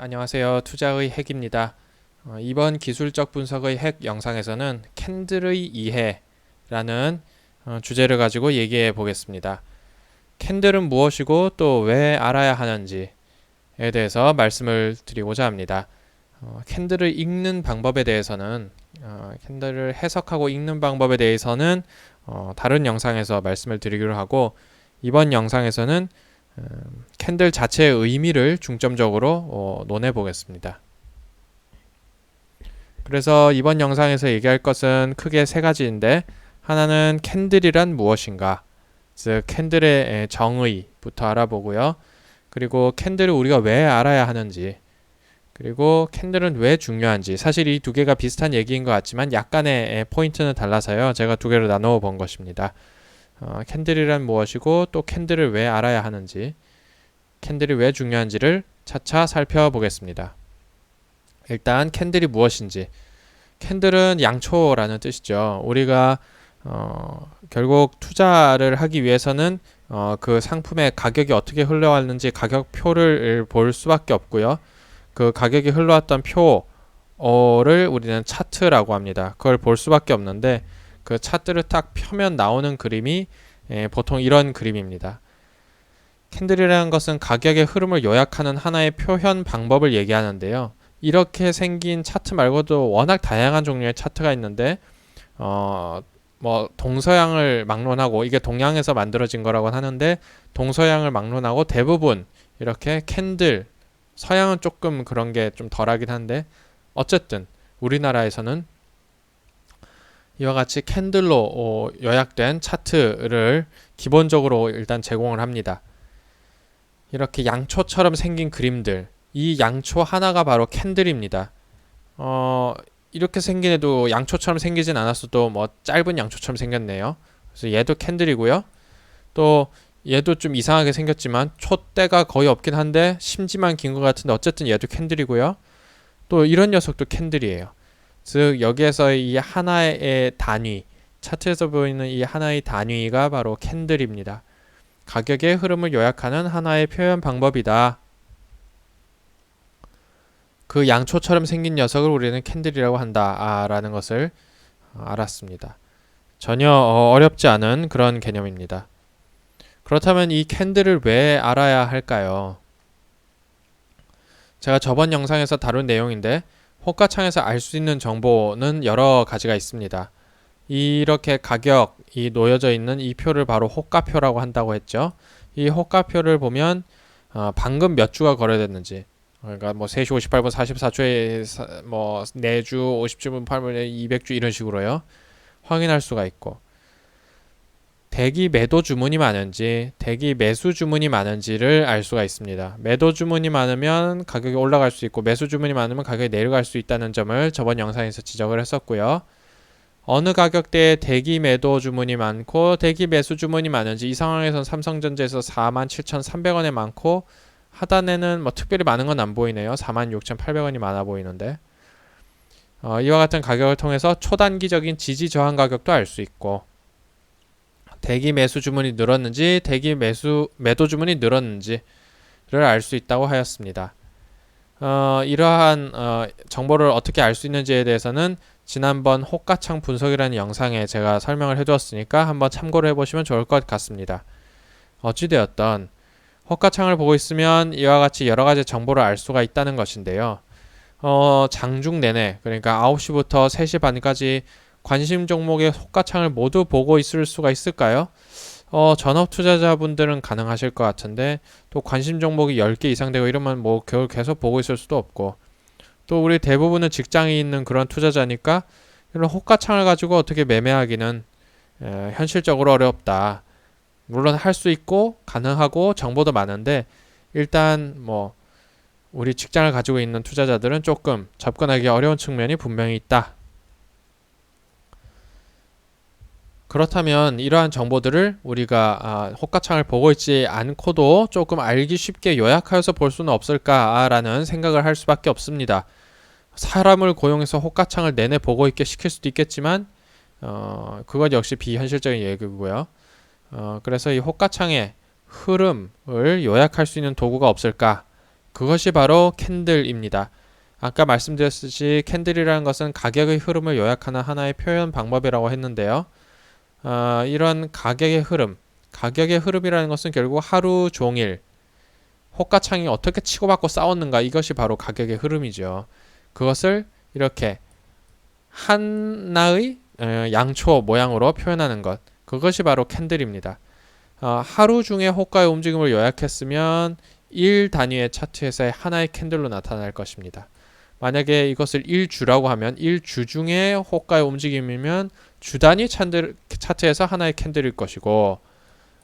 안녕하세요. 투자의 핵입니다. 이번 기술적 분석의 핵 영상에서는 캔들의 이해라는 주제를 가지고 얘기해 보겠습니다. 캔들은 무엇이고 또 왜 알아야 하는지에 대해서 말씀을 드리고자 합니다. 캔들을 읽는 방법에 대해서는 캔들을 해석하고 읽는 방법에 대해서는 다른 영상에서 말씀을 드리기로 하고, 이번 영상에서는 캔들 자체의 의미를 중점적으로 논해 보겠습니다. 그래서 이번 영상에서 얘기할 것은 크게 세 가지인데, 하나는 캔들이란 무엇인가, 즉 캔들의 정의부터 알아보고요. 그리고 캔들을 우리가 왜 알아야 하는지, 그리고 캔들은 왜 중요한지. 사실 이 두 개가 비슷한 얘기인 것 같지만 약간의 포인트는 달라서요, 제가 두 개로 나누어 본 것입니다. 캔들이란 무엇이고 또 캔들을 왜 알아야 하는지, 캔들이 왜 중요한지를 차차 살펴보겠습니다. 일단 캔들이 무엇인지. 캔들은 양초라는 뜻이죠. 우리가 결국 투자를 하기 위해서는 그 상품의 가격이 어떻게 흘러왔는지 가격표를 볼 수밖에 없고요. 그 가격이 흘러왔던 표를 우리는 차트라고 합니다. 그걸 볼 수밖에 없는데, 그 차트를 딱 펴면 나오는 그림이 보통 이런 그림입니다. 캔들이라는 것은 가격의 흐름을 요약하는 하나의 표현 방법을 얘기하는데요. 이렇게 생긴 차트 말고도 워낙 다양한 종류의 차트가 있는데, 동서양을 막론하고, 이게 동양에서 만들어진 거라고 하는데, 동서양을 막론하고 대부분 이렇게 캔들, 서양은 조금 그런 게 좀 덜하긴 한데, 어쨌든 우리나라에서는 이와 같이 캔들로 요약된 차트를 기본적으로 일단 제공을 합니다. 이렇게 양초처럼 생긴 그림들, 이 양초 하나가 바로 캔들입니다. 이렇게 생긴 애도 양초처럼 생기진 않았어도 짧은 양초처럼 생겼네요. 그래서 얘도 캔들이고요. 또 얘도 좀 이상하게 생겼지만 촛대가 거의 없긴 한데 심지만 긴 것 같은데 어쨌든 얘도 캔들이고요. 또 이런 녀석도 캔들이에요. 즉 여기에서 이 하나의 단위, 차트에서 보이는 이 하나의 단위가 바로 캔들입니다. 가격의 흐름을 요약하는 하나의 표현 방법이다. 그 양초처럼 생긴 녀석을 우리는 캔들이라고 한다라는 것을 알았습니다. 전혀 어렵지 않은 그런 개념입니다. 그렇다면 이 캔들을 왜 알아야 할까요? 제가 저번 영상에서 다룬 내용인데, 호가창에서 알 수 있는 정보는 여러 가지가 있습니다. 이렇게 가격이 놓여져 있는 이 표를 바로 호가표라고 한다고 했죠. 이 호가표를 보면 방금 몇 주가 거래됐는지, 그러니까 3시 58분 44초에 4주 50주분 8분에 200주 이런 식으로요, 확인할 수가 있고, 대기 매도 주문이 많은지 대기 매수 주문이 많은지를 알 수가 있습니다. 매도 주문이 많으면 가격이 올라갈 수 있고, 매수 주문이 많으면 가격이 내려갈 수 있다는 점을 저번 영상에서 지적을 했었고요. 어느 가격대에 대기 매도 주문이 많고 대기 매수 주문이 많은지, 이 상황에선 삼성전자에서 47,300원에 많고, 하단에는 특별히 많은 건 안 보이네요. 46,800원이 많아 보이는데, 이와 같은 가격을 통해서 초단기적인 지지 저항 가격도 알 수 있고, 대기 매수 주문이 늘었는지 대기 매도 주문이 늘었는지를 알 수 있다고 하였습니다. 이러한 정보를 어떻게 알 수 있는지에 대해서는 지난번 호가창 분석이라는 영상에 제가 설명을 해두었으니까 한번 참고를 해보시면 좋을 것 같습니다. 어찌되었던 호가창을 보고 있으면 이와 같이 여러가지 정보를 알 수가 있다는 것인데요. 장중 내내, 그러니까 9시부터 3시 반까지 관심 종목의 호가창을 모두 보고 있을 수가 있을까요? 전업 투자자분들은 가능하실 것 같은데, 또 관심 종목이 10개 이상 되고 이러면 그걸 계속 보고 있을 수도 없고, 또 우리 대부분은 직장에 있는 그런 투자자니까 이런 호가창을 가지고 어떻게 매매하기는 현실적으로 어렵다. 물론 할 수 있고 가능하고 정보도 많은데, 일단 우리 직장을 가지고 있는 투자자들은 조금 접근하기 어려운 측면이 분명히 있다. 그렇다면 이러한 정보들을 우리가 호가창을 보고 있지 않고도 조금 알기 쉽게 요약하여서 볼 수는 없을까라는 생각을 할 수밖에 없습니다. 사람을 고용해서 호가창을 내내 보고 있게 시킬 수도 있겠지만 그것 역시 비현실적인 얘기고요. 그래서 이 호가창의 흐름을 요약할 수 있는 도구가 없을까, 그것이 바로 캔들입니다. 아까 말씀드렸듯이 캔들이라는 것은 가격의 흐름을 요약하는 하나의 표현 방법이라고 했는데요. 이런 가격의 흐름이라는 것은 결국 하루 종일 호가창이 어떻게 치고받고 싸웠는가, 이것이 바로 가격의 흐름이죠. 그것을 이렇게 하나의 양초 모양으로 표현하는 것, 그것이 바로 캔들입니다. 하루 중에 호가의 움직임을 요약했으면 1 단위의 차트에서의 하나의 캔들로 나타날 것입니다. 만약에 이것을 1주라고 하면 1주 중에 호가의 움직임이면 주 단위 차트에서 하나의 캔들일 것이고,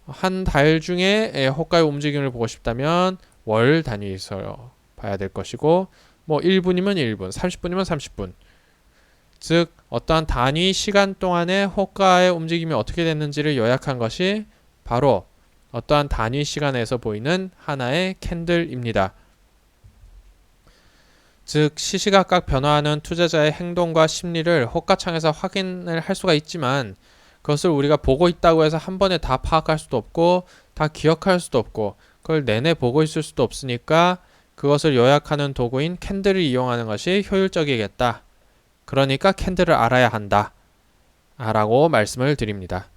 한 달 중에 호가의 움직임을 보고 싶다면 월 단위에서 봐야 될 것이고, 뭐 1분이면 1분, 30분이면 30분, 즉 어떠한 단위 시간 동안에 호가의 움직임이 어떻게 됐는지를 요약한 것이 바로 어떠한 단위 시간에서 보이는 하나의 캔들입니다. 즉 시시각각 변화하는 투자자의 행동과 심리를 호가창에서 확인을 할 수가 있지만, 그것을 우리가 보고 있다고 해서 한 번에 다 파악할 수도 없고 다 기억할 수도 없고 그걸 내내 보고 있을 수도 없으니까 그것을 요약하는 도구인 캔들을 이용하는 것이 효율적이겠다. 그러니까 캔들을 알아야 한다 라고 말씀을 드립니다.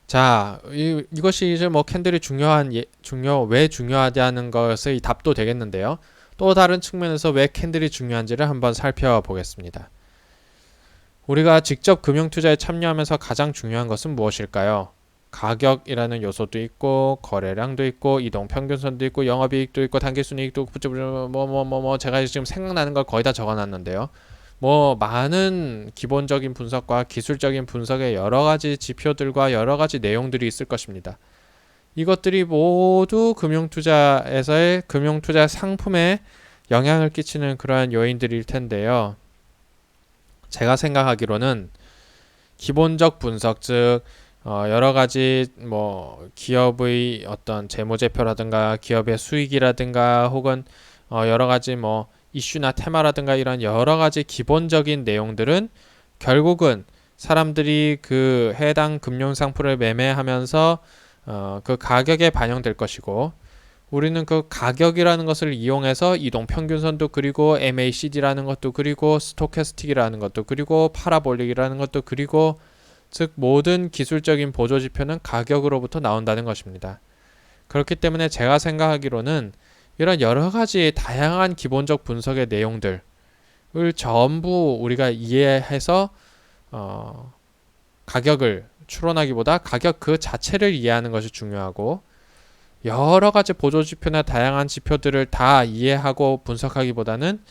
자, 이것이 이제 뭐 캔들이 왜 중요하다는 것의 답도 되겠는데요. 또 다른 측면에서 왜 캔들이 중요한지를 한번 살펴보겠습니다. 우리가 직접 금융투자에 참여하면서 가장 중요한 것은 무엇일까요? 가격이라는 요소도 있고, 거래량도 있고, 이동평균선도 있고, 영업이익도 있고, 단기순이익도 있고, 제가 지금 생각나는 걸 거의 다 적어놨는데요. 뭐 많은 기본적인 분석과 기술적인 분석의 여러 가지 지표들과 여러 가지 내용들이 있을 것입니다. 이것들이 모두 금융투자에서의 금융투자 상품에 영향을 끼치는 그러한 요인들일 텐데요. 제가 생각하기로는 기본적 분석, 즉 여러 가지 뭐 기업의 어떤 재무제표라든가 기업의 수익이라든가 혹은 여러 가지 뭐 이슈나 테마라든가 이런 여러 가지 기본적인 내용들은 결국은 사람들이 그 해당 금융상품을 매매하면서 그 가격에 반영될 것이고, 우리는 그 가격이라는 것을 이용해서 이동평균선도 그리고 MACD라는 것도 그리고 스토캐스틱이라는 것도 그리고 파라볼릭이라는 것도 그리고, 즉 모든 기술적인 보조지표는 가격으로부터 나온다는 것입니다. 그렇기 때문에 제가 생각하기로는 이런 여러 가지 다양한 기본적 분석의 내용들을 전부 우리가 이해해서 가격을 추론하기보다 가격 그 자체를 이해하는 것이 중요하고, 여러 가지 보조지표나 다양한 지표들을 다 이해하고 분석하기보다는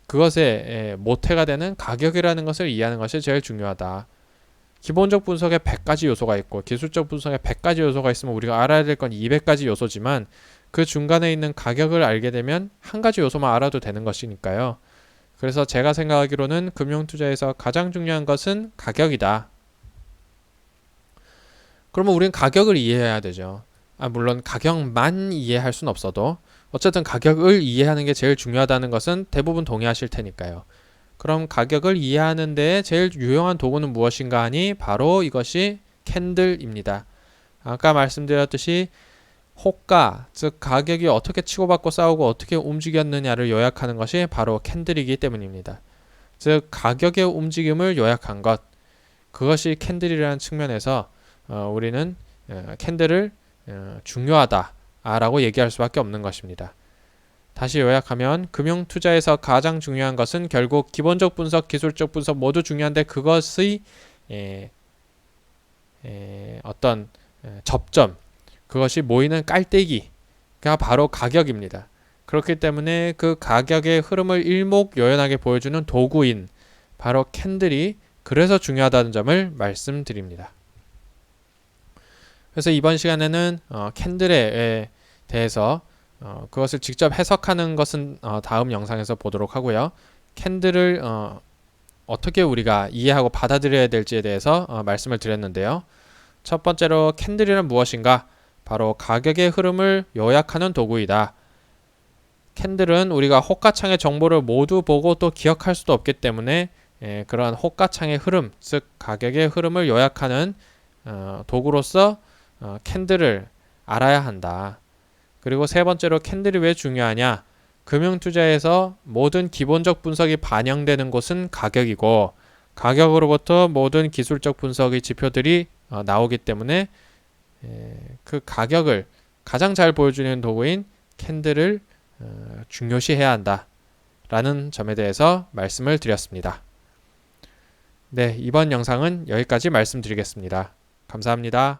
그것의 모태가 되는 가격이라는 것을 이해하는 것이 제일 중요하다. 기본적 분석에 100가지 요소가 있고 기술적 분석에 100가지 요소가 있으면 우리가 알아야 될 건 200가지 요소지만, 그 중간에 있는 가격을 알게 되면 한 가지 요소만 알아도 되는 것이니까요. 그래서 제가 생각하기로는 금융투자에서 가장 중요한 것은 가격이다. 그러면 우리는 가격을 이해해야 되죠. 물론 가격만 이해할 수는 없어도 어쨌든 가격을 이해하는 게 제일 중요하다는 것은 대부분 동의하실 테니까요. 그럼 가격을 이해하는 데 제일 유용한 도구는 무엇인가 하니 바로 이것이 캔들입니다. 아까 말씀드렸듯이 호가, 즉 가격이 어떻게 치고받고 싸우고 어떻게 움직였느냐를 요약하는 것이 바로 캔들이기 때문입니다. 즉 가격의 움직임을 요약한 것, 그것이 캔들이라는 측면에서 우리는 캔들을 중요하다라고 얘기할 수밖에 없는 것입니다. 다시 요약하면 금융투자에서 가장 중요한 것은 결국 기본적 분석, 기술적 분석 모두 중요한데 그것의 어떤 접점, 그것이 모이는 깔때기가 바로 가격입니다. 그렇기 때문에 그 가격의 흐름을 일목요연하게 보여주는 도구인 바로 캔들이 그래서 중요하다는 점을 말씀드립니다. 그래서 이번 시간에는 캔들에 대해서 그것을 직접 해석하는 것은 다음 영상에서 보도록 하고요. 캔들을 어떻게 우리가 이해하고 받아들여야 될지에 대해서 말씀을 드렸는데요. 첫 번째로 캔들이란 무엇인가? 바로 가격의 흐름을 요약하는 도구이다. 캔들은 우리가 호가창의 정보를 모두 보고 또 기억할 수도 없기 때문에 그러한 호가창의 흐름, 즉 가격의 흐름을 요약하는 도구로서 캔들을 알아야 한다. 그리고 세 번째로 캔들이 왜 중요하냐? 금융투자에서 모든 기본적 분석이 반영되는 곳은 가격이고 가격으로부터 모든 기술적 분석의 지표들이 나오기 때문에 그 가격을 가장 잘 보여주는 도구인 캔들을 중요시해야 한다라는 점에 대해서 말씀을 드렸습니다. 네, 이번 영상은 여기까지 말씀드리겠습니다. 감사합니다.